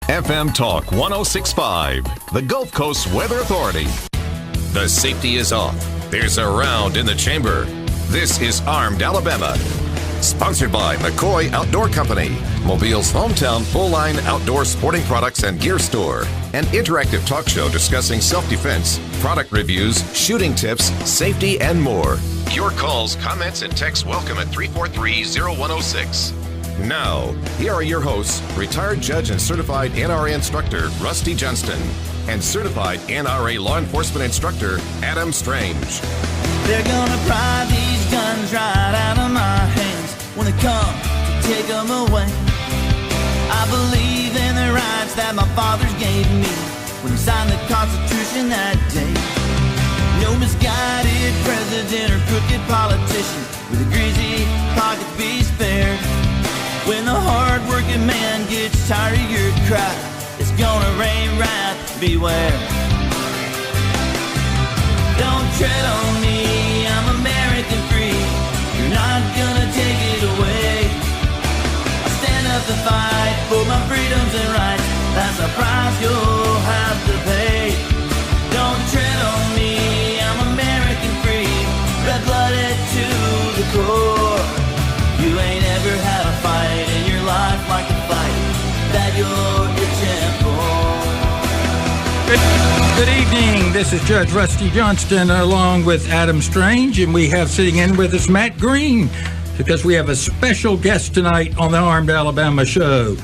FM Talk 106.5, the Gulf Coast Weather Authority. The safety is off. There's a round in the chamber. This is Armed Alabama. Sponsored by McCoy Outdoor Company, Mobile's hometown full-line outdoor sporting products and gear store. An interactive talk show discussing self-defense, product reviews, shooting tips, safety, and more. Your calls, comments, and texts welcome at 343-0106. Now, here are your hosts, retired judge and certified NRA instructor Rusty Johnston and certified NRA law enforcement instructor Adam Strange. They're gonna pry these guns right out of my hands when they come to take them away. I believe in the rights that my fathers gave me when he signed the Constitution that day. No misguided president or crooked politician with a greasy pocket be spared. When the hard-working man gets tired of your cry, it's gonna rain wrath, beware. Don't tread on me, I'm American free. You're not gonna take it away. I stand up to fight for my freedoms and rights. That's a price you'll have to pay. Don't tread on me, I'm American free. Red-blooded to the core. You ain't ever had a fight in your life like the fight that you're itching for. Good evening. This is Judge Rusty Johnston along with Adam Strange, and we have sitting in with us Matt Green because we have a special guest tonight on the Armed Alabama show.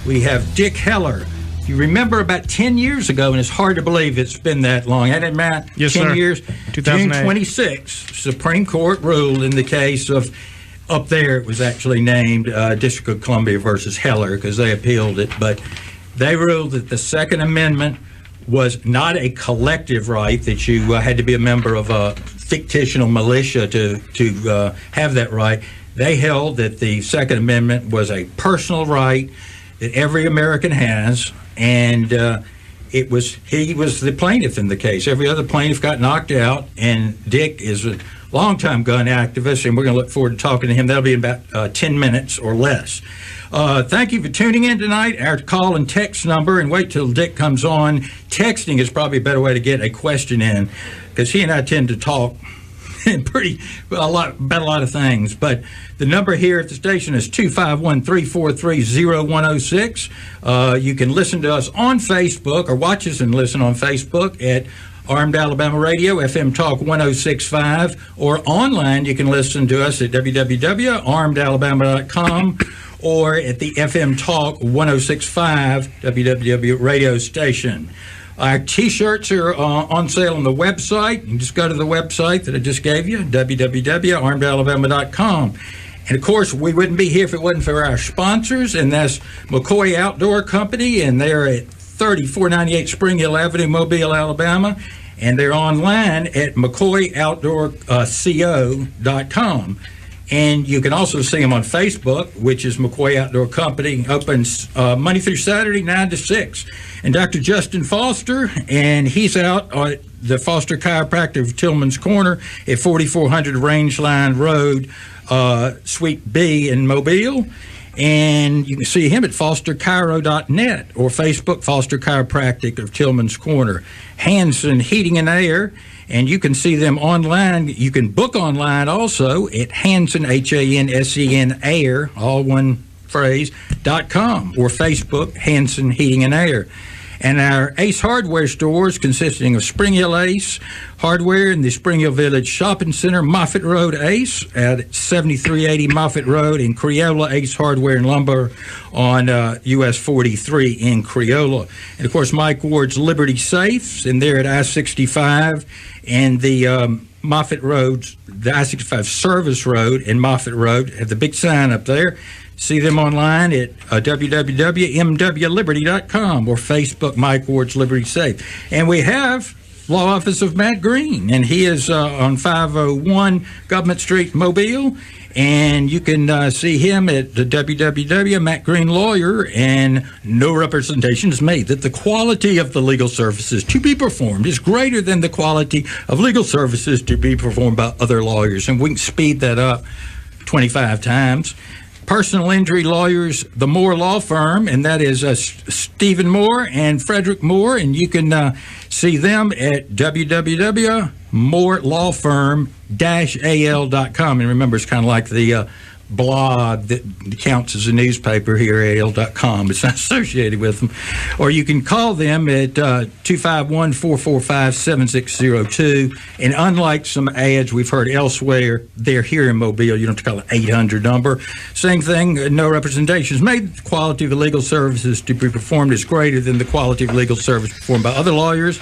We have Dick Heller. If you remember about 10 years ago, and it's hard to believe it's been that long, hasn't it, Matt? Yes, 10 sir. years. 2008. June 26th, Supreme Court ruled in the case of, up there it was actually named District of Columbia versus Heller because they appealed it, but they ruled that the Second Amendment was not a collective right, that you had to be a member of a fictional militia to have that right. They held that the Second Amendment was a personal right that every American has, and he was the plaintiff in the case. Every other plaintiff got knocked out, and Dick is a longtime gun activist, and we're going to look forward to talking to him. That'll be in about 10 minutes or less. Thank you for tuning in tonight. Our call and text number, and wait till Dick comes on. Texting is probably a better way to get a question in, because he and I tend to talk about a lot of things. But the number here at the station is 251-343-0106. You can listen to us on Facebook, or watch us and listen on Facebook at Armed Alabama Radio, FM Talk 106.5, or online you can listen to us at www.armedalabama.com or at the FM Talk 106.5 WWW radio station. Our T-shirts are on sale on the website. You can just go to the website that I just gave you, www.armedalabama.com. And, of course, we wouldn't be here if it wasn't for our sponsors, and that's McCoy Outdoor Company, and they're at 3498 Spring Hill Avenue, Mobile, Alabama, and they're online at McCoyOutdoorCO.com. And you can also see them on Facebook, which is McCoy Outdoor Company, opens Monday through Saturday, 9 to 6. And Dr. Justin Foster, and he's out at the Foster Chiropractor of Tillman's Corner at 4400 Rangeline Road, Suite B in Mobile. And you can see him at fosterchiro.net or Facebook, Foster Chiropractic of Tillman's Corner. Hanson Heating and Air, and you can see them online. You can book online also at Hanson, Hansen Air, all one phrase, .com, or Facebook, Hanson Heating and Air. And our Ace Hardware stores, consisting of Spring Hill Ace Hardware in the Spring Hill Village Shopping Center, Moffett Road Ace at 7380 Moffett Road, and Creola Ace Hardware and Lumber on US 43 in Creola. And, of course, Mike Ward's Liberty Safes, and they're at I-65 and the Moffett Road, the I-65 Service Road and Moffett Road, have the big sign up there. See them online at www.mwliberty.com or Facebook, Mike Ward's Liberty Safe. And we have Law Office of Matt Green, and he is on 501 Government Street, Mobile. And you can see him at the Matt Green Lawyer, and no representation is made that the quality of the legal services to be performed is greater than the quality of legal services to be performed by other lawyers. And we can speed that up 25 times. personal injury lawyers, the Moore Law Firm, and that is Stephen Moore and Frederick Moore, and you can see them at www.moorelawfirm-al.com. And remember, it's kind of like the blog that counts as a newspaper here at al.com. It's not associated with them. Or you can call them at 251-445-7602. And unlike some ads we've heard elsewhere, they're here in Mobile. You don't have to call an 800 number. Same thing, no representations made. The quality of the legal services to be performed is greater than the quality of legal service performed by other lawyers.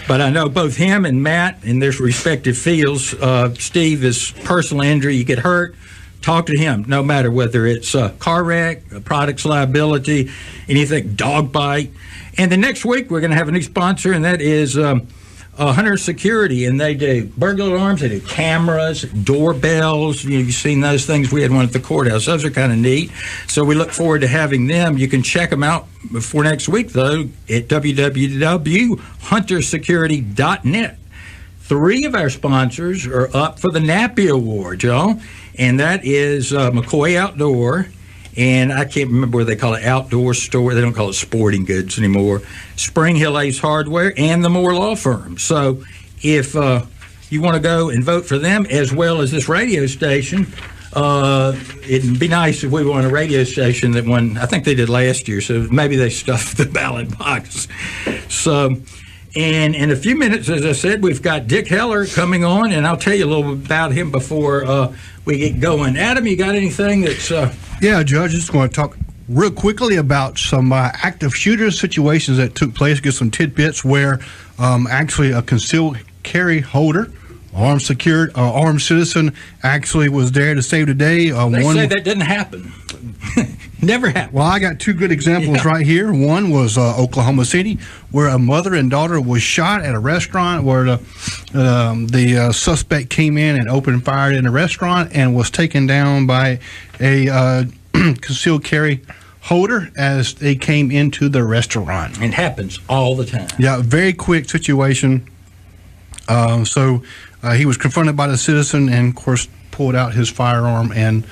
But I know both him and Matt in their respective fields. Steve is personal injury. You get hurt, talk to him, no matter whether it's a car wreck, a products liability, anything, dog bite. And the next week, we're going to have a new sponsor, and that is Hunter Security. And they do burglar alarms, they do cameras, doorbells. You've seen those things. We had one at the courthouse. Those are kind of neat. So we look forward to having them. You can check them out before next week, though, at www.huntersecurity.net. 3 of our sponsors are up for the Nappy Award, y'all. And that is McCoy Outdoor, and I can't remember where they call it, Outdoor Store. They don't call it Sporting Goods anymore. Spring Hill Ace Hardware, and the Moore Law Firm. So if you want to go and vote for them, as well as this radio station, it'd be nice if we were on a radio station that won. I think they did last year, so maybe they stuffed the ballot box. So... And in a few minutes, as I said, we've got Dick Heller coming on, and I'll tell you a little bit about him before we get going. Adam, you got anything that's... Yeah, Judge, just going to talk real quickly about some active shooter situations that took place, get some tidbits where actually a concealed carry holder, armed citizen, actually was there to save the day. They say that didn't happen. Never happened. Well, I got 2 good examples right here. One was Oklahoma City, where a mother and daughter was shot at a restaurant, where the suspect came in and opened fire in the restaurant and was taken down by a concealed carry holder as they came into the restaurant. It happens all the time. Yeah, very quick situation. So he was confronted by the citizen and, of course, pulled out his firearm and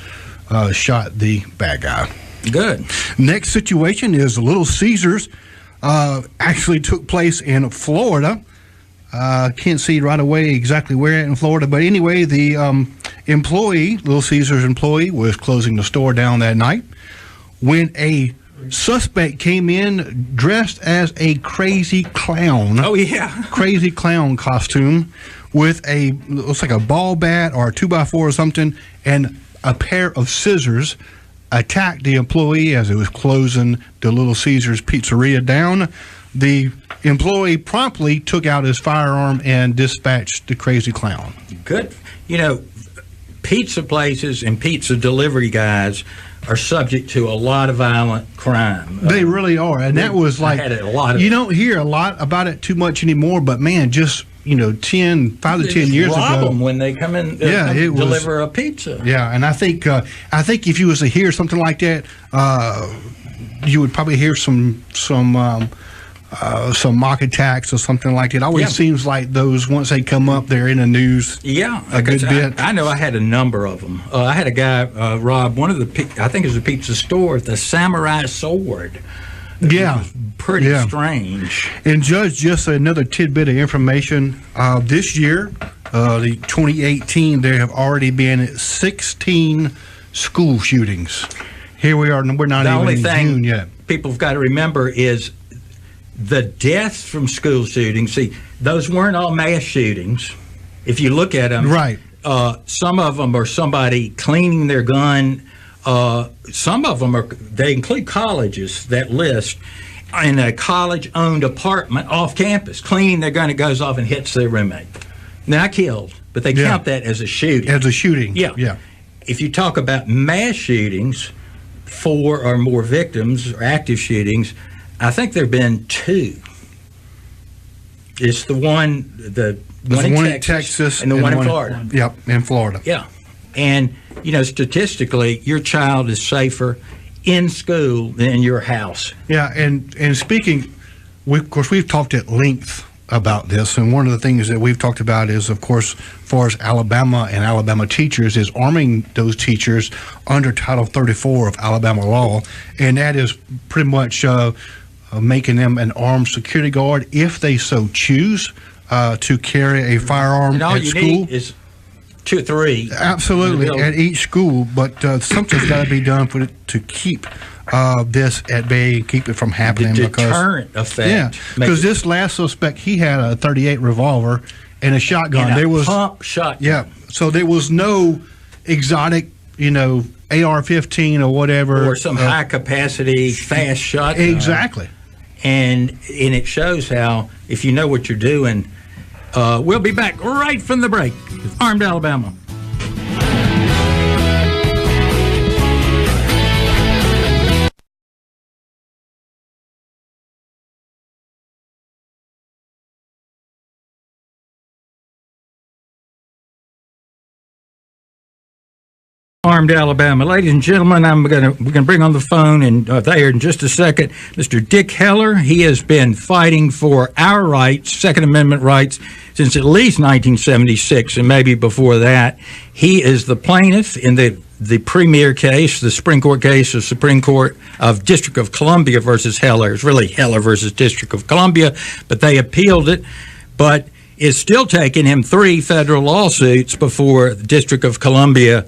shot the bad guy. Good. Next situation is Little Caesars. Actually took place in Florida. Can't see right away exactly where in Florida, but anyway, the Little Caesars employee, was closing the store down that night when a suspect came in dressed as a crazy clown. Oh, yeah. Crazy clown costume with looks like a ball bat or a 2x4 or something, and a pair of scissors. Attacked the employee as it was closing the Little Caesars Pizzeria down. The employee promptly took out his firearm and dispatched the crazy clown. Good. You know, pizza places and pizza delivery guys are subject to a lot of violent crime. They really are. And that was like, you don't hear a lot about it too much anymore, but man, just, 5 to 10 years ago. Rob them when they come in deliver a pizza. Yeah, and I think if you was to hear something like that, you would probably hear some mock attacks or something like that. It always seems like those, once they come up, they're in the news. Yeah, a good bit. I know I had a number of them. I had a guy rob one of I think it was a pizza store, the Samurai Sword. Yeah. Pretty strange. And Judge, just another tidbit of information. This year, the 2018, there have already been 16 school shootings. Here we are, we're not even in June yet. People have got to remember is the deaths from school shootings. See, those weren't all mass shootings. If you look at them, right. Some of them are somebody cleaning their gun. Some of them they include colleges, that list, in a college-owned apartment off campus, cleaning their gun. It goes off and hits their roommate. Not killed, but they count that as a shooting. As a shooting. Yeah. If you talk about mass shootings, 4 or more victims, or active shootings, I think there have been 2. It's the one in Texas and the one in Florida. Yep, in Florida. Yeah. And, statistically, your child is safer in school than in your house. Yeah, and speaking, of course, we've talked at length about this, and one of the things that we've talked about is, of course, as far as Alabama and Alabama teachers, is arming those teachers under Title 34 of Alabama law, and that is pretty much making them an armed security guard if they so choose to carry a firearm all at you school. Need is 2 or 3. Absolutely, at each school, but something's got to be done for it to keep this at bay, keep it from happening. The deterrent effect. Yeah, because this last suspect, he had a .38 revolver and a shotgun. And there was pump shotgun. Yeah, so there was no exotic, AR-15 or whatever, or some high capacity fast shotgun. Exactly. And it shows how, if you know what you're doing. We'll be back right from the break. Armed Alabama. Armed Alabama. Ladies and gentlemen, we're going to bring on the phone and there in just a second Mr. Dick Heller. He has been fighting for our rights, Second Amendment rights, since at least 1976 and maybe before that. He is the plaintiff in the premier case, the Supreme Court case of Supreme Court of District of Columbia versus Heller. It's really Heller versus District of Columbia, but they appealed it. But it's still taking him 3 federal lawsuits before the District of Columbia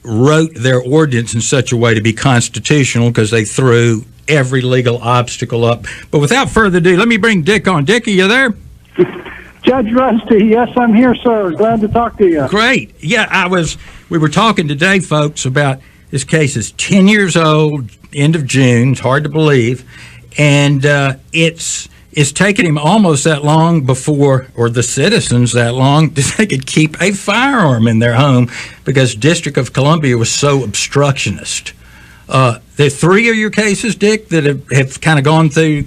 wrote their ordinance in such a way to be constitutional, because they threw every legal obstacle up. But without further ado, let me bring Dick on. Dick, are you there? Judge Rusty, yes, I'm here, sir. Glad to talk to you. Great. Yeah, we were talking today, folks, about this case is 10 years old, end of June. It's hard to believe. And it's taken him almost that long before, or the citizens that long, that they could keep a firearm in their home because District of Columbia was so obstructionist. There are 3 of your cases, Dick, that have kind of gone through,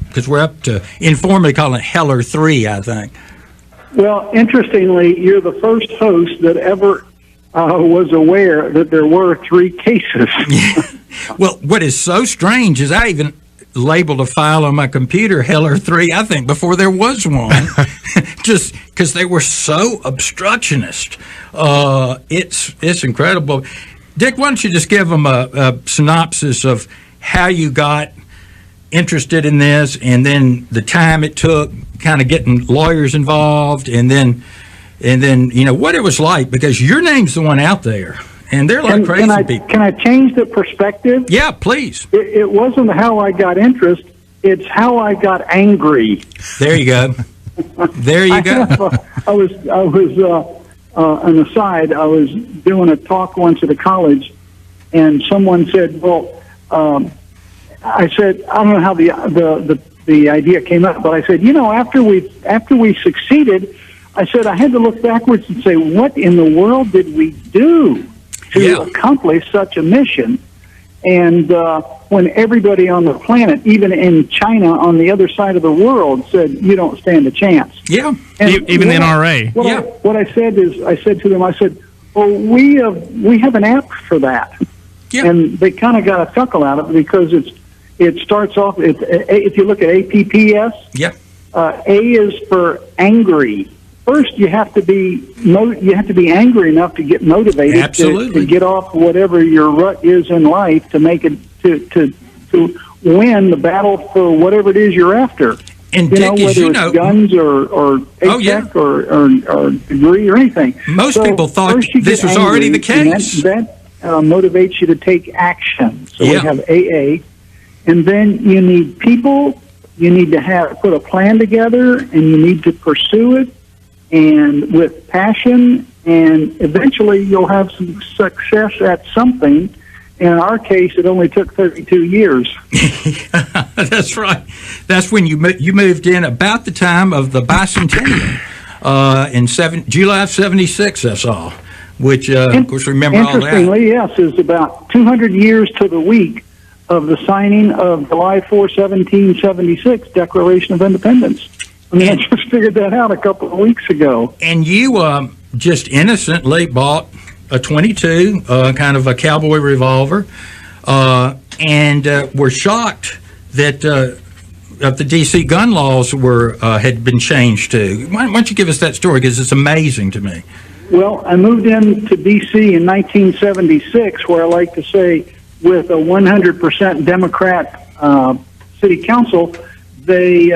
because we're up to informally calling it Heller 3, I think. Well, interestingly, you're the first host that ever was aware that there were 3 cases. Well, what is so strange is I even labeled a file on my computer Heller 3, I think, before there was one, just because they were so obstructionist. It's incredible. Dick, why don't you just give them a synopsis of how you got interested in this, and then the time it took, kind of getting lawyers involved, and then what it was like, because your name's the one out there. And they're like crazy people. Can I change the perspective? Yeah, please. It wasn't how I got interest. It's how I got angry. There you go. There you go. I was an aside. I was doing a talk once at a college, and someone said, "Well," I said, "I don't know how the idea came up," but I said, after we succeeded, I said I had to look backwards and say, what in the world did we do to accomplish such a mission? And when everybody on the planet, even in China on the other side of the world, said, you don't stand a chance. Yeah. And even the NRA. What I said is, I said to them, well, we have an app for that. Yeah. And they kind of got a chuckle out of it, because it starts off, if you look at APPS, A is for angry. First, you have to be angry enough to get motivated to get off whatever your rut is in life, to make it to win the battle for whatever it is you're after. And Dick, whether it's guns or ATEC or degree or anything. Most people thought this was already the case. That motivates you to take action. So we have AA, and then you need people. You need to put a plan together, and you need to pursue it, and with passion, and eventually you'll have some success at something. In our case, it only took 32 years. That's right. That's when you moved in about the time of the bicentennial in July of '76. That's all. Which, of course, remember all that. Interestingly, yes, is about 200 years to the week of the signing of July 4, 1776 Declaration of Independence. I just figured that out a couple of weeks ago. And you just innocently bought a .22, kind of a cowboy revolver, and were shocked that of the D.C. gun laws had been changed too. Why don't you give us that story, because it's amazing to me. Well, I moved into D.C. in 1976, where I like to say, with a 100% Democrat city council, they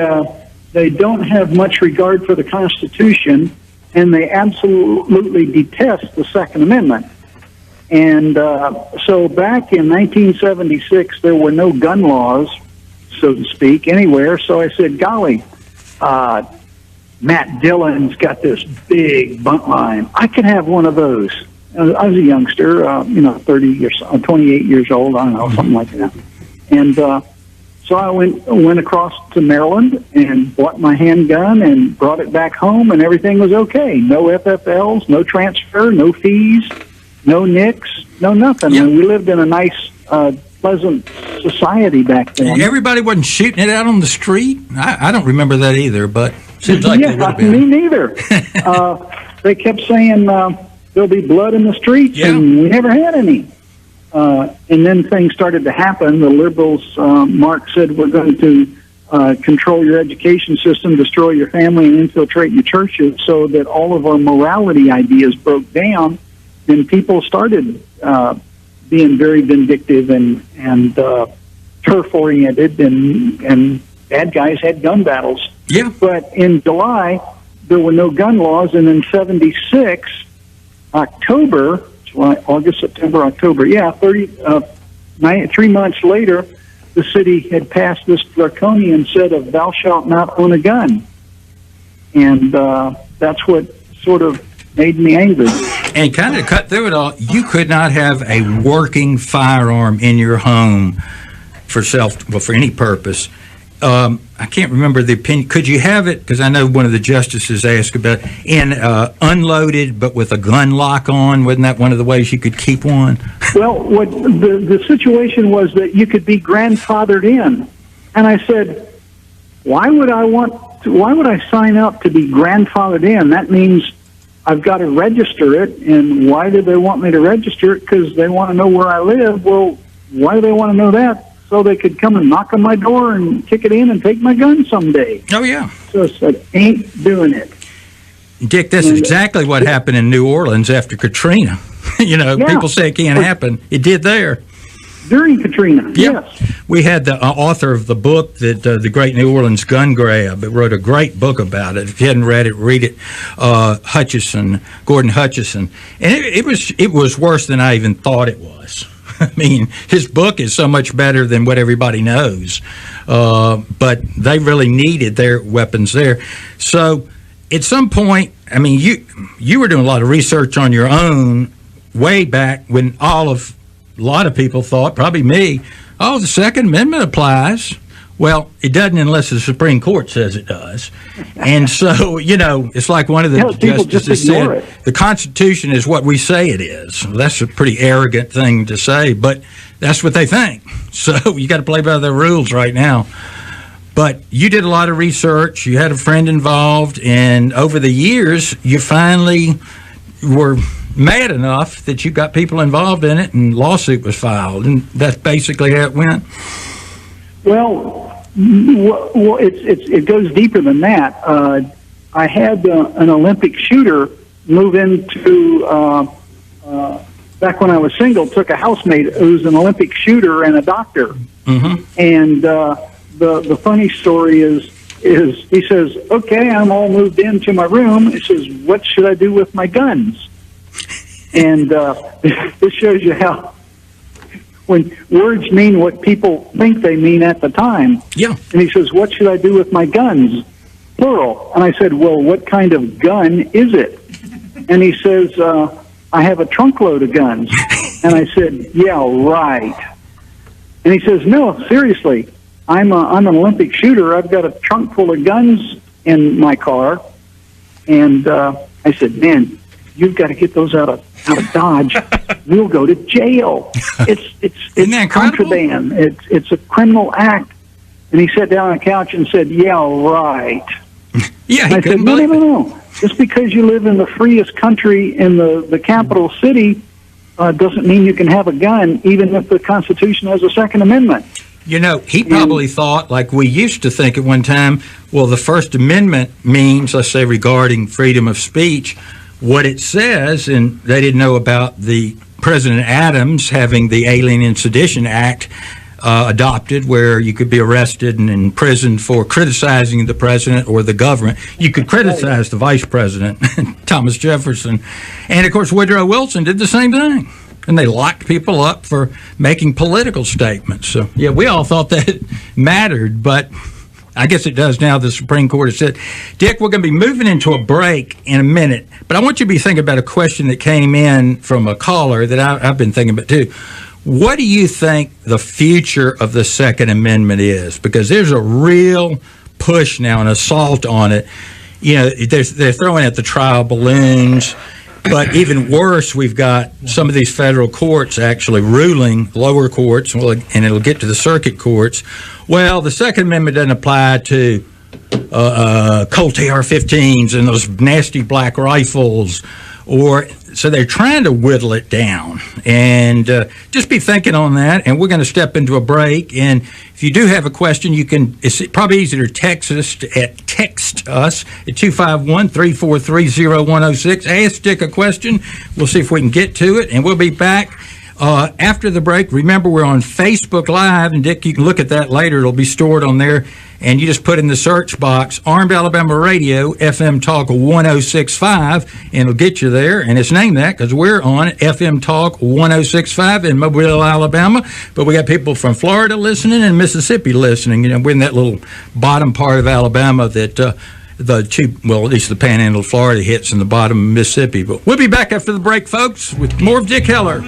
don't have much regard for the Constitution, and they absolutely detest the Second Amendment. And so back in 1976, there were no gun laws, so to speak, anywhere. So I said, golly, Matt Dillon's got this big bunt line. I could have one of those. I was a youngster, 28 years old, I don't know, something like that. And so I went across to Maryland and bought my handgun and brought it back home, and everything was okay. No FFLs, no transfer, no fees, no nicks, no nothing. Yeah. And we lived in a nice, pleasant society back then. Everybody wasn't shooting it out on the street? I don't remember that either, but seems like they would have been. Me neither. They kept saying there'll be blood in the streets, and we never had any. And then things started to happen. The liberals, Mark said, we're going to control your education system, destroy your family, and infiltrate your churches, so that all of our morality ideas broke down, and people started being very vindictive and turf-oriented, and bad guys had gun battles. Yeah. But in July, there were no gun laws, and in 76, October, July, August, September, October, 3 months later, the city had passed this draconian set of thou shalt not own a gun. And that's what sort of made me angry. And kind of cut through it all, you could not have a working firearm in your home for any purpose. I can't remember the opinion. Could you have it? Because I know one of the justices asked about in unloaded, but with a gun lock on. Wasn't that one of the ways you could keep one? Well, what the situation was that you could be grandfathered in, and I said, why would I sign up to be grandfathered in? That means I've got to register it, and why do they want me to register it? Because they want to know where I live. Well, why do they want to know that? So they could come and knock on my door and kick it in and take my gun someday. Oh, yeah. So I said, ain't doing it. Dick, that's exactly what happened in New Orleans after Katrina. People say it can't happen. It did there. During Katrina, yes. We had the author of the book, that the Great New Orleans Gun Grab. It wrote a great book about it. If you hadn't read it, read it. Gordon Hutchison. And it was worse than I even thought it was. I mean, his book is so much better than what everybody knows. But they really needed their weapons there. So at some point, I mean, you were doing a lot of research on your own way back when a lot of people thought, probably me, the Second Amendment applies. Well, it doesn't unless the Supreme Court says it does. And so, it's like one of the justices said, the Constitution is what we say it is. Well, that's a pretty arrogant thing to say, but that's what they think. So you got to play by their rules right now. But you did a lot of research. You had a friend involved, and over the years, you finally were mad enough that you got people involved in it, and lawsuit was filed, and that's basically how it went. Well, it goes deeper than that. I had an Olympic shooter move into back when I was single. Took a housemate who's an Olympic shooter and a doctor. Mm-hmm. And the funny story is he says, "Okay, I'm all moved into my room." He says, "What should I do with my guns?" And this shows you how, when words mean what people think they mean at the time. Yeah. And he says, "What should I do with my guns?" Plural. And I said, "Well, what kind of gun is it?" And he says, "I have a trunk load of guns." And I said, "Yeah, right." And he says, "No, seriously, I'm an Olympic shooter. I've got a trunk full of guns in my car." And I said, "Man, you've got to get those out of Dodge. We'll go to jail. It's contraband. It's a criminal act." And he sat down on the couch and said, "Yeah, right." Yeah, I said, no. Just because you live in the freest country in the capital city doesn't mean you can have a gun, even if the Constitution has a Second Amendment. You know, he probably thought, like we used to think at one time, well, the First Amendment means, let's say, regarding freedom of speech, what it says, and they didn't know about the President Adams having the Alien and Sedition Act adopted, where you could be arrested and imprisoned for criticizing the president or the government. You could criticize the vice president, Thomas Jefferson. And, of course, Woodrow Wilson did the same thing. And they locked people up for making political statements. So, yeah, we all thought that mattered, but I guess it does now. The Supreme Court has said. Dick, we're going to be moving into a break in a minute, but I want you to be thinking about a question that came in from a caller that I've been thinking about, too. What do you think the future of the Second Amendment is? Because there's a real push now, an assault on it. You know, they're throwing at the trial balloons. But even worse, we've got some of these federal courts actually ruling, lower courts, and it'll get to the circuit courts. Well, the Second Amendment doesn't apply to Colt AR-15s and those nasty black rifles, so they're trying to whittle it down. And just be thinking on that. And we're going to step into a break. And if you do have a question, it's probably easier to text us at 251-343-0106. Ask Dick a question. We'll see if we can get to it. And we'll be back after the break. Remember, we're on Facebook Live. And, Dick, you can look at that later. It'll be stored on there. And you just put in the search box, Armed Alabama Radio, FM Talk 1065, and it'll get you there. And it's named that because we're on FM Talk 1065 in Mobile, Alabama. But we got people from Florida listening and Mississippi listening. You know, we're in that little bottom part of Alabama that at least the panhandle of Florida hits in the bottom of Mississippi. But we'll be back after the break, folks, with more of Dick Heller.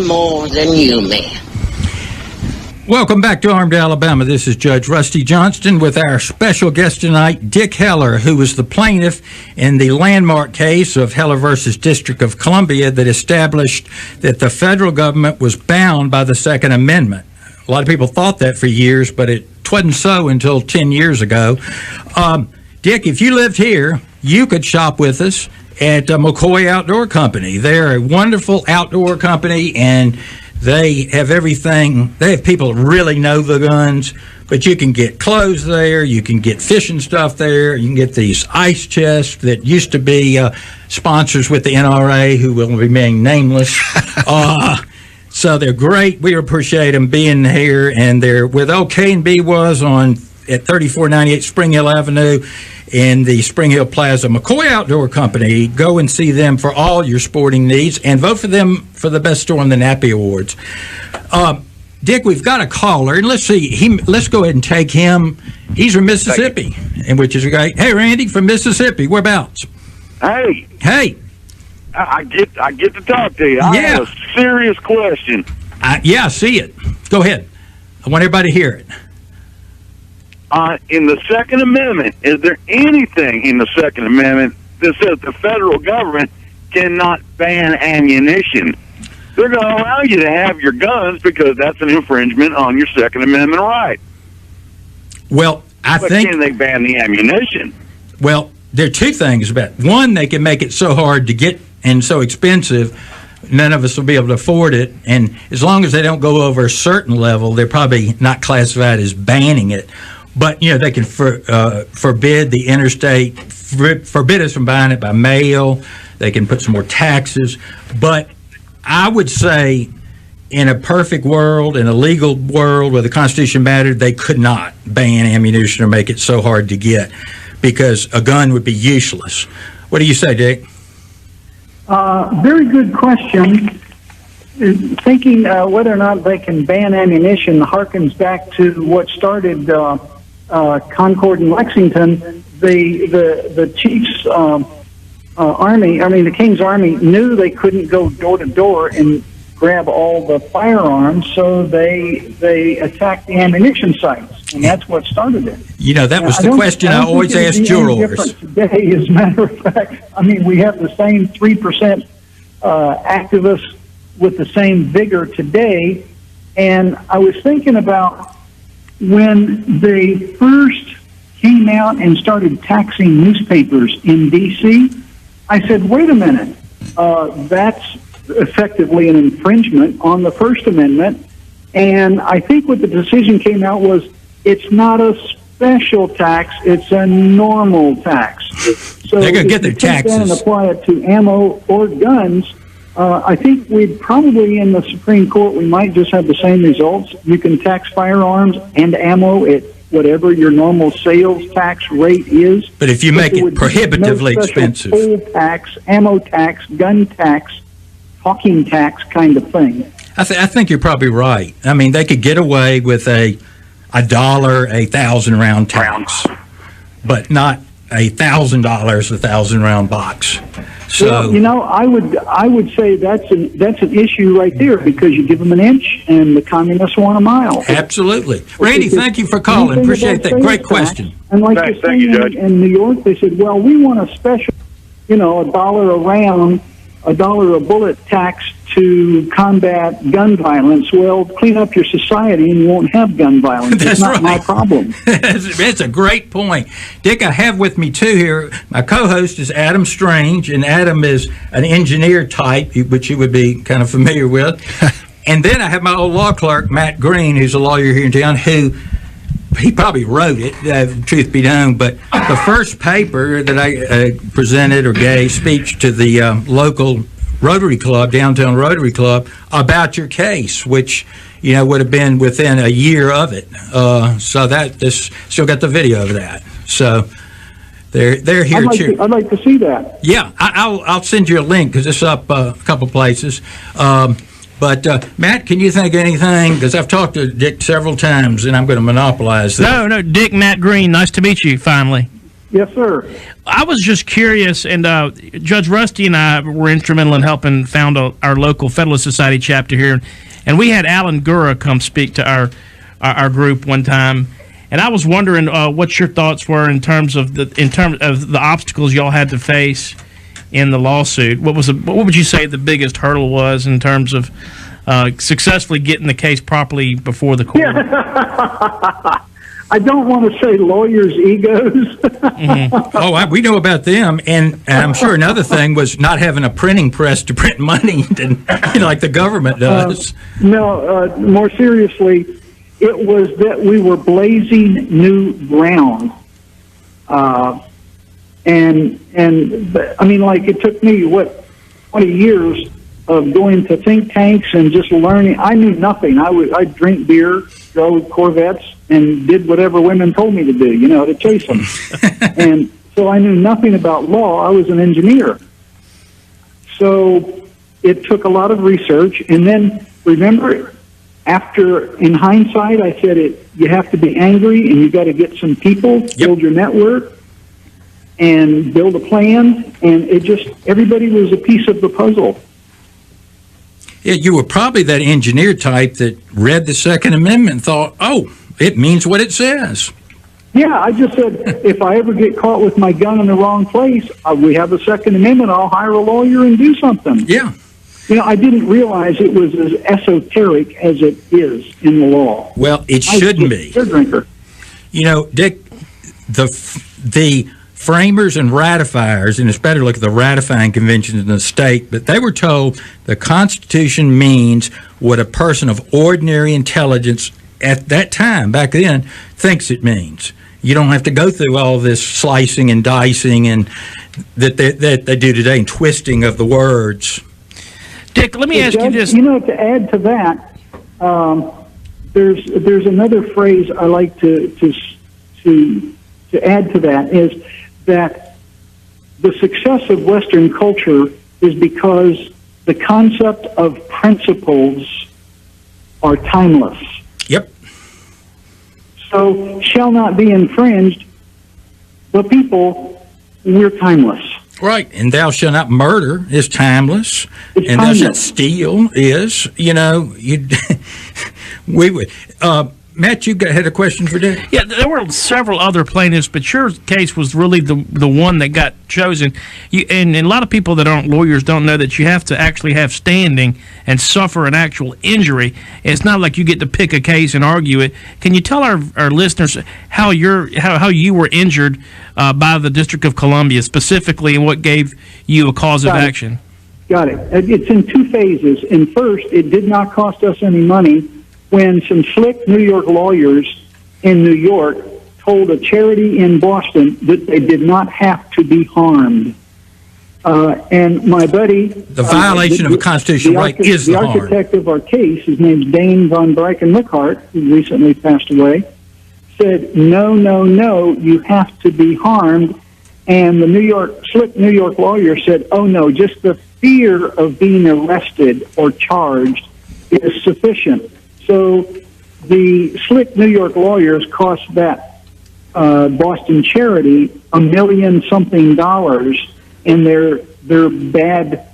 more than you, man. Welcome back to Armed Alabama. This is Judge Rusty Johnston with our special guest tonight, Dick Heller, who was the plaintiff in the landmark case of Heller versus District of Columbia that established that the federal government was bound by the Second Amendment. A lot of people thought that for years, but it wasn't so until 10 years ago. Dick, if you lived here, you could shop with us at McCoy Outdoor Company. They're a wonderful outdoor company, and they have everything. They have people that really know the guns, but you can get clothes there. You can get fishing stuff there. You can get these ice chests that used to be sponsors with the NRA, who will remain nameless. So they're great. We appreciate them being here, and they're with OK&B was on at 3498 Spring Hill Avenue in the Spring Hill Plaza. McCoy Outdoor Company. Go and see them for all your sporting needs, and vote for them for the best store in the Nappy Awards. Dick, we've got a caller, and let's see. Let's go ahead and take him. He's from Mississippi, and which is great. Hey, Randy from Mississippi. Whereabouts? Hey. Hey. I get to talk to you. I have a serious question. I see it. Go ahead. I want everybody to hear it. In the Second Amendment, is there anything in the Second Amendment that says the federal government cannot ban ammunition? They're going to allow you to have your guns because that's an infringement on your Second Amendment right. Well, but can they ban the ammunition? Well, there are two things about it. One, they can make it so hard to get and so expensive, none of us will be able to afford it. And as long as they don't go over a certain level, they're probably not classified as banning it. But, they can forbid the interstate, forbid us from buying it by mail. They can put some more taxes. But I would say in a perfect world, in a legal world where the Constitution mattered, they could not ban ammunition or make it so hard to get because a gun would be useless. What do you say, Dick? Very good question. Thinking whether or not they can ban ammunition harkens back to what started Concord and Lexington. The chief's army, the King's Army, knew they couldn't go door to door and grab all the firearms, so they attacked the ammunition sites, and that's what started it. That was the question I always asked jurors. Today, as a matter of fact, we have the same 3% activists with the same vigor today, and I was thinking about when they first came out and started taxing newspapers in D.C., I said, wait a minute, that's effectively an infringement on the First Amendment, and I think what the decision came out was it's not a special tax, it's a normal tax. So they're going to get their taxes. And apply it to ammo or guns, I think we'd probably, in the Supreme Court, we might just have the same results. You can tax firearms and ammo at whatever your normal sales tax rate is. But if you make it prohibitively expensive. Poll tax, ammo tax, gun tax, talking tax kind of thing. I think you're probably right. They could get away with a $1, 1,000-round tax, but not $1,000, 1,000-round box. So, well, I would say that's an issue right there because you give them an inch and the communists want a mile. Absolutely. Randy, thank you for calling. Appreciate that. Great question. And like thank you, Judge. In New York, they said, well, we want a special, $1 a round, $1 a bullet tax to combat gun violence. Well, clean up your society and you won't have gun violence. That's it's not right. my problem. It's a great point. Dick, I have with me, too, here, my co-host is Adam Strange, and Adam is an engineer type, which you would be kind of familiar with. And then I have my old law clerk, Matt Green, who's a lawyer here in town, who he probably wrote it, truth be known, but the first paper that I presented or gave speech to the local Rotary Club, downtown Rotary Club, about your case, which, would have been within a year of it. So this still got the video of that. So they're here too. I'd like to see that. Yeah, I'll send you a link because it's up a couple places. But, Matt, can you think of anything? Because I've talked to Dick several times, and I'm going to monopolize that. No, Dick, Matt Green. Nice to meet you, finally. Yes, sir. I was just curious, and Judge Rusty and I were instrumental in helping found our local Federalist Society chapter here, and we had Alan Gura come speak to our group one time, and I was wondering what your thoughts were in terms of the obstacles y'all had to face in the lawsuit. What would you say the biggest hurdle was in terms of successfully getting the case properly before the court? I don't want to say lawyers' egos. Mm-hmm. Oh, we know about them, and I'm sure another thing was not having a printing press to print money, like the government does. No, more seriously, it was that we were blazing new ground, and I mean, like it took me 20 years of going to think tanks and just learning. I knew nothing. I'd drink beer, drove Corvettes, and did whatever women told me to do, to chase them. And so I knew nothing about law. I was an engineer. So it took a lot of research. And then, remember, in hindsight, I said you have to be angry and you got to get some people, build your network, and build a plan. And everybody was a piece of the puzzle. Yeah, you were probably that engineer type that read the Second Amendment and thought, oh, it means what it says. Yeah, I just said, if I ever get caught with my gun in the wrong place, we have the Second Amendment, I'll hire a lawyer and do something. Yeah. I didn't realize it was as esoteric as it is in the law. Well, it shouldn't be. Beer drinker. Dick, the framers and ratifiers, and it's better to look at the ratifying conventions in the state, but they were told the Constitution means what a person of ordinary intelligence at that time, back then, thinks it means. You don't have to go through all this slicing and dicing and that they do today, and twisting of the words. Dick, let me ask you this. To add to that, there's another phrase I like to add to that, is that the success of Western culture is because the concept of principles are timeless. Yep. So, shall not be infringed, but people, we're timeless. Right, and thou shalt not murder is timeless, It's and timeless. thou shalt steal is, we would. Matt, you had a question for Dick? Yeah, there were several other plaintiffs, but your case was really the one that got chosen. And a lot of people that aren't lawyers don't know that you have to actually have standing and suffer an actual injury. It's not like you get to pick a case and argue it. Can you tell our listeners how you were injured by the District of Columbia specifically, and what gave you a cause of action? Got it. It's in two phases. And first, it did not cost us any money when some slick New York lawyers in New York told a charity in Boston that they did not have to be harmed. And my buddy... The violation of a constitutional right is the harm. The architect of our case, his name's Dane von Breiken-Lickhart, who recently passed away, said, no, you have to be harmed. And the slick New York lawyer said, oh no, just the fear of being arrested or charged is sufficient. So the slick New York lawyers cost that Boston charity $1 million something in their bad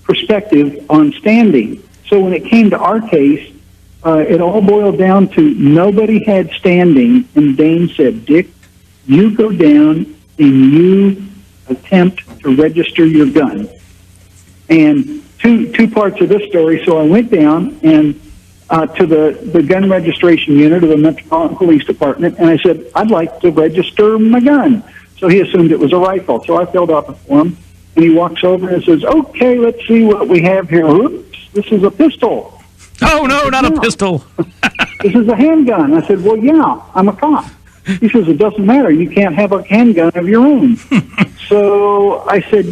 perspective on standing. So when it came to our case, it all boiled down to nobody had standing, and Dane said, Dick, you go down and you attempt to register your gun. And two parts of this story. So I went down and to the gun registration unit of the Metropolitan Police Department, and I said, I'd like to register my gun. So he assumed it was a rifle. So I filled out the form, and he walks over and says, okay, let's see what we have here. Oops, this is a pistol. Oh, no, not a pistol. This is a handgun. I said, well, yeah, I'm a cop. He says, it doesn't matter. You can't have a handgun of your own. So I said,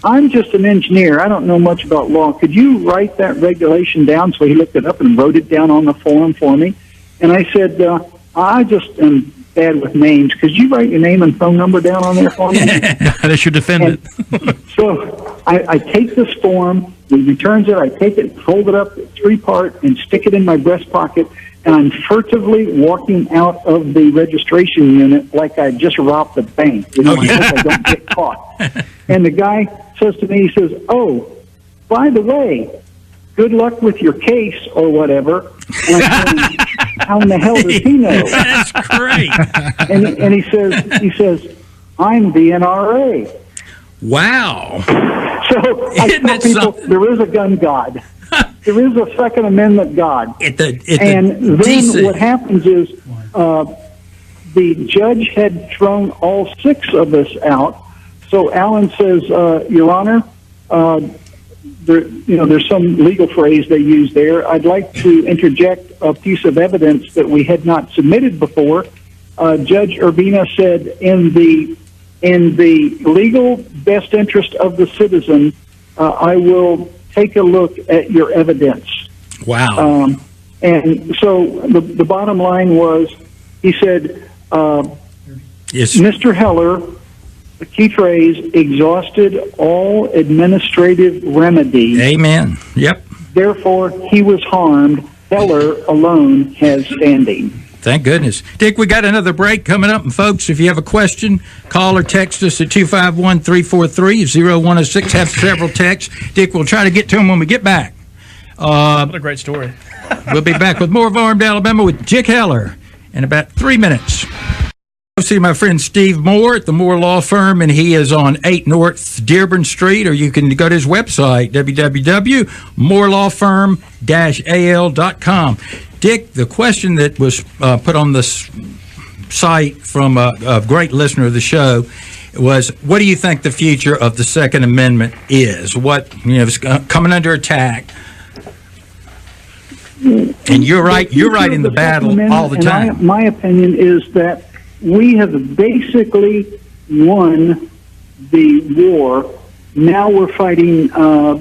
I'm just an engineer. I don't know much about law. Could you write that regulation down? So he looked it up and wrote it down on the form for me. And I said, I just am bad with names. Could you write your name and phone number down on there for me? That should defend it. So I take this form, he returns it, I take it, fold it up 3-part, and stick it in my breast pocket. and I'm furtively walking out of the registration unit like I just robbed the bank. You know, I hope I don't get caught. And the guy says to me, he says, "Oh, by the way, good luck with your case," or whatever. And I'm saying, how in the hell does he know? That's great. And he says, "I'm the NRA." Wow. So I tell people there is a gun god. There is a Second Amendment god. And then what happens is the judge had thrown all 6 of us out. So Alan says, "Your Honor, there's some legal phrase they use there. I'd like to interject a piece of evidence that we had not submitted before." Judge Urbina said, in the legal best interest of the citizen, I will take a look at your evidence. Wow. And so the bottom line was, he said, Mr. Heller, the key phrase, exhausted all administrative remedies. Amen. Yep. Therefore, he was harmed. Heller alone has standing. Thank goodness. Dick, we got another break coming up. And folks, if you have a question, call or text us at 251-343-0106. Have several texts. Dick, we'll try to get to them when we get back. What a great story. We'll be back with more of Armed Alabama with Dick Heller in about 3 minutes. I'll see my friend Steve Moore at the Moore Law Firm, and he is on 8 North Dearborn Street, or you can go to his website, www.moorelawfirm-al.com. Dick, the question that was put on this site from a great listener of the show was, what do you think the future of the Second Amendment is? What, is coming under attack? And you're right in the battle all the time. My opinion is that we have basically won the war. Now we're fighting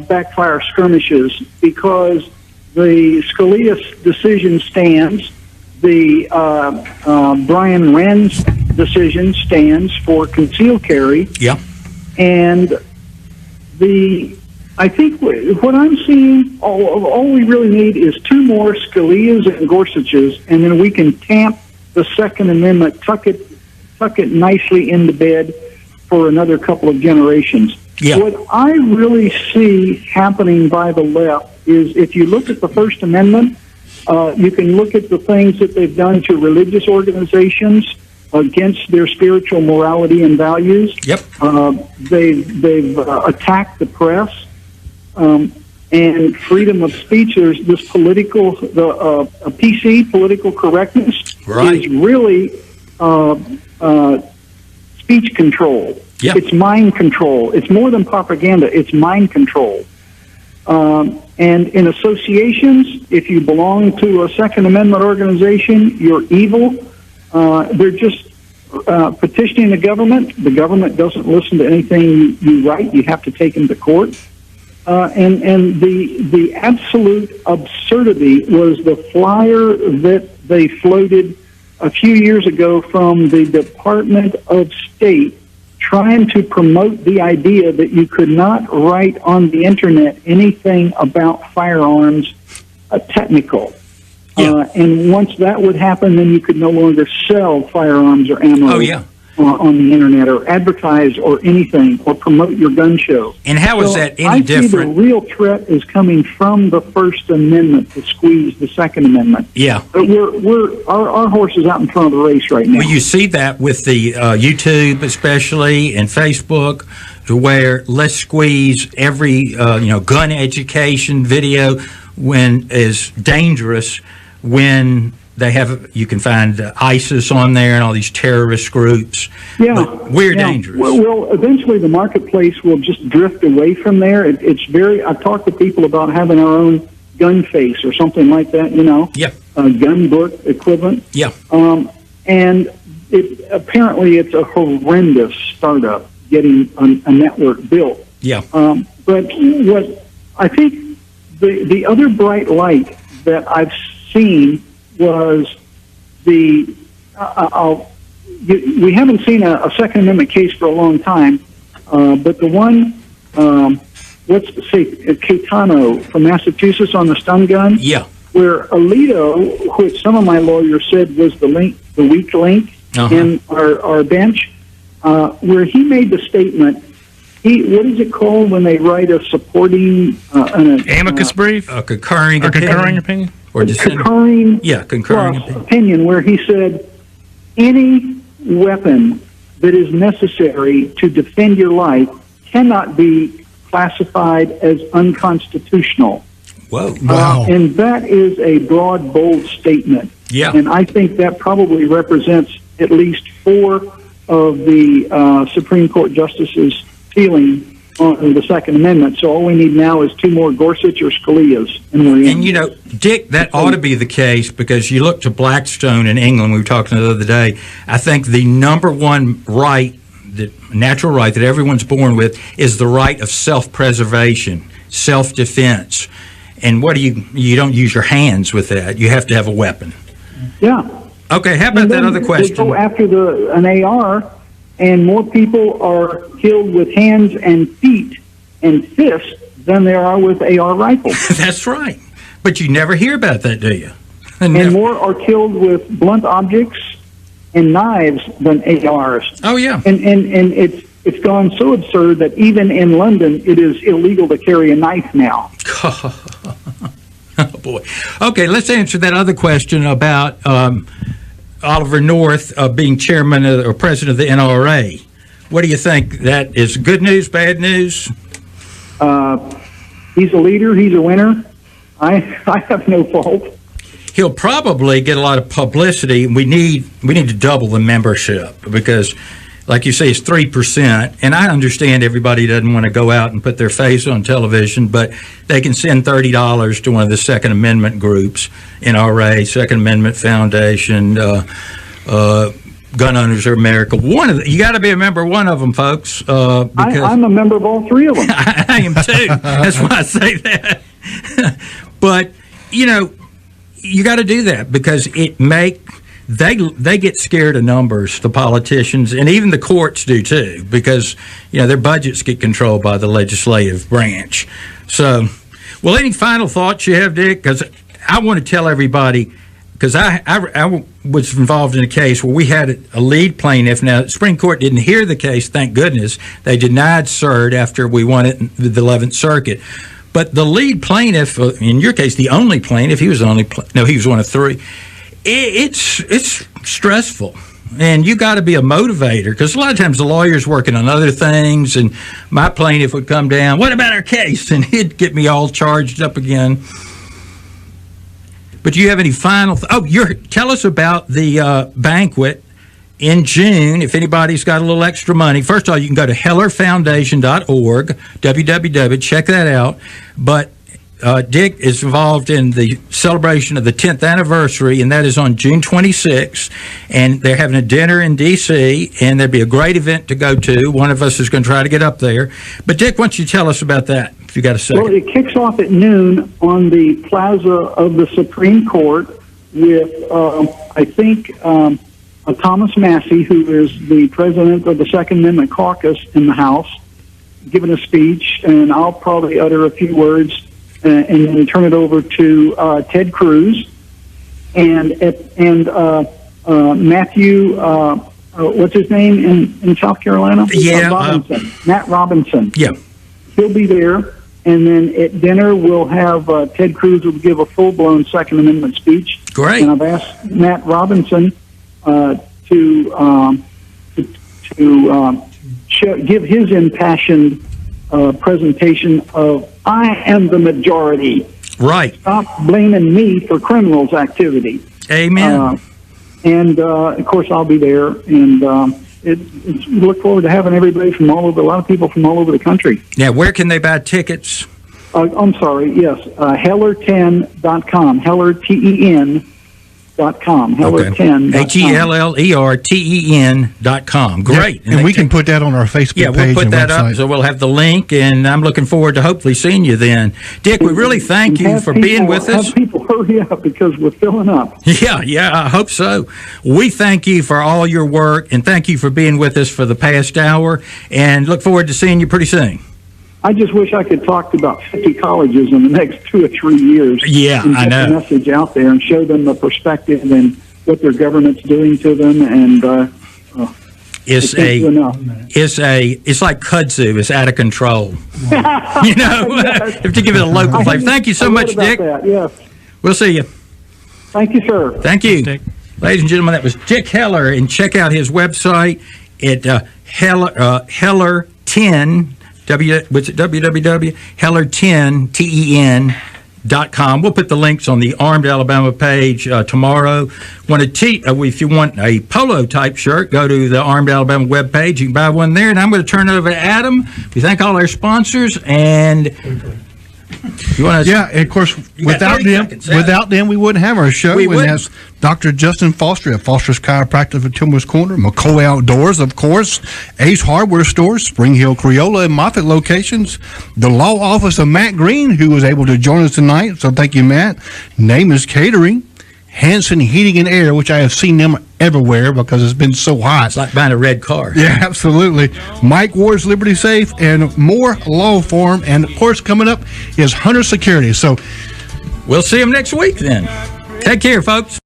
backfire skirmishes because the Scalia decision stands. The Brian Wren's decision stands for concealed carry. Yeah. And I think what I'm seeing, all we really need is 2 more Scalias and Gorsuches, and then we can tamp the Second Amendment, tuck it nicely into bed for another couple of generations. Yeah. What I really see happening by the left is, if you look at the First Amendment, you can look at the things that they've done to religious organizations against their spiritual morality and values. Yep. They've attacked the press and freedom of speech. There's this PC, political correctness, right, is really speech control. Yep. It's mind control. It's more than propaganda. It's mind control. And in associations, if you belong to a Second Amendment organization, you're evil. They're just petitioning the government. The government doesn't listen to anything you write. You have to take them to court. And the absolute absurdity was the flyer that they floated a few years ago from the Department of State, trying to promote the idea that you could not write on the internet anything about firearms technical. Yeah. And once that would happen, then you could no longer sell firearms or ammo on the internet, or advertise or anything, or promote your gun show. And how is that any different? I see the real threat is coming from the First Amendment to squeeze the Second Amendment. Yeah. But our horse is out in front of the race right now. Well, you see that with the YouTube especially and Facebook, to where let's squeeze every gun education video when is dangerous, when they have, you can find ISIS on there and all these terrorist groups. Yeah, but we're dangerous. Well, eventually the marketplace will just drift away from there. It's I've talked to people about having our own gun face or something like that. Yeah. A gun book equivalent. Yeah. And apparently it's a horrendous startup getting a network built. Yeah. But what I think the other bright light that I've seen was we haven't seen a Second Amendment case for a long time, but the one, Caetano from Massachusetts on the stun gun. Yeah. where Alito, which some of my lawyers said was the weak link in our bench, where he made the statement. What is it called when they write a supporting amicus brief? A concurring opinion? Or concurring opinion, where he said any weapon that is necessary to defend your life cannot be classified as unconstitutional. Whoa. Wow. And that is a broad, bold statement. Yeah. And I think that probably represents at least 4 of the Supreme Court justices' feeling on the Second Amendment. So all we need now is 2 more Gorsuch or Scalia's, and we're in. And, you know, Dick, that ought to be the case, because you look to Blackstone in England, we were talking the other day. I think the number one right, the natural right that everyone's born with, is the right of self-preservation, self-defense. And what do you don't use your hands with that. You have to have a weapon. Yeah. Okay, how about that other question? They go after an AR, and more people are killed with hands and feet and fists than there are with AR rifles. That's right. But you never hear about that, do you? And more are killed with blunt objects and knives than ARs. Oh, yeah. And it's gone so absurd that even in London, it is illegal to carry a knife now. Oh, boy. Okay, let's answer that other question about Oliver North being chairman or president of the NRA. What do you think? That is good news, bad news? He's a leader. He's a winner. I have no fault. He'll probably get a lot of publicity. We need to double the membership, because, like you say, it's 3%. And I understand everybody doesn't want to go out and put their face on television, but they can send $30 to one of the Second Amendment groups, NRA, Second Amendment Foundation, Gun Owners of America. You got to be a member of one of them, folks. Because I'm a member of all 3 of them. I am too. That's why I say that. But, you know, you got to do that, because they get scared of numbers, the politicians, and even the courts do too, because, you know, their budgets get controlled by the legislative branch. So, well, any final thoughts you have, Dick? Because I want to tell everybody, because I was involved in a case where we had a lead plaintiff. Now, the Supreme Court didn't hear the case, thank goodness. They denied cert after we won it in the 11th Circuit. But the lead plaintiff, in your case, the only plaintiff, he was one of 3. It's stressful, and you got to be a motivator, because a lot of times the lawyer's working on other things, and my plaintiff would come down, what about our case? And he'd get me all charged up again. But do you have any final tell us about the banquet in June. If anybody's got a little extra money, first of all, you can go to hellerfoundation.org, www, check that out. But Dick is involved in the celebration of the 10th anniversary, and that is on June 26th. And they're having a dinner in D.C., and there'd be a great event to go to. One of us is going to try to get up there. But, Dick, why don't you tell us about that, if you got a second? Well, it kicks off at noon on the plaza of the Supreme Court with, I think, Thomas Massey, who is the president of the Second Amendment Caucus in the House, giving a speech, and I'll probably utter a few words and then turn it over to Ted Cruz and Matthew, what's his name in South Carolina? Yeah, Robinson. Matt Robinson. Yeah, he'll be there, and then at dinner we'll have Ted Cruz will give a full-blown Second Amendment speech. Great. And I've asked Matt Robinson to give his impassioned presentation of "I am the majority." Right. Stop blaming me for criminals' activity. Amen. And of course, I'll be there, and we look forward to having everybody from all over, a lot of people from all over the country. Now, where can they buy tickets? I'm sorry. Yes, Heller10.com. Heller TEN.com. Heller10. HELLERTEN.com. Great. And we can put that on our Facebook page. Yeah, we'll put that website. up, so we'll have the link, and I'm looking forward to hopefully seeing you then. Dick, we really thank you for being with us. Have people hurry up, because we're filling up. Yeah, I hope so. We thank you for all your work, and thank you for being with us for the past hour, and look forward to seeing you pretty soon. I just wish I could talk to about 50 colleges in the next 2 or 3 years. Yeah, and I get know. the message out there and show them the perspective and what their government's doing to them. And It's like kudzu. It's out of control. Have to give it a local flavor. Thank you so much, Dick. Yes. We'll see you. Thank you, sir. Thank you. Dick. Ladies and gentlemen, that was Dick Heller, and check out his website at Heller10, www.heller10ten.com. We'll put the links on the Armed Alabama page tomorrow. If you want a polo type shirt, go to the Armed Alabama webpage. You can buy one there. And I'm going to turn it over to Adam. We thank all our sponsors, and you want to? Yeah, and of course, without them, we wouldn't have our show. We and wouldn't. that's Dr. Justin Foster at Foster's Chiropractic at Tillman's Corner, McCoy Outdoors, of course, Ace Hardware Stores, Spring Hill, Creola, and Moffett locations, the law office of Matt Green, who was able to join us tonight. So thank you, Matt. Nama's Catering, Hanson Heating and Air, which I have seen them everywhere because it's been so hot. It's like buying a red car. Yeah, absolutely. Mike Ward's Liberty Safe and more Law Firm. And, of course, coming up is Hunter Security. So we'll see them next week then. Take care, folks.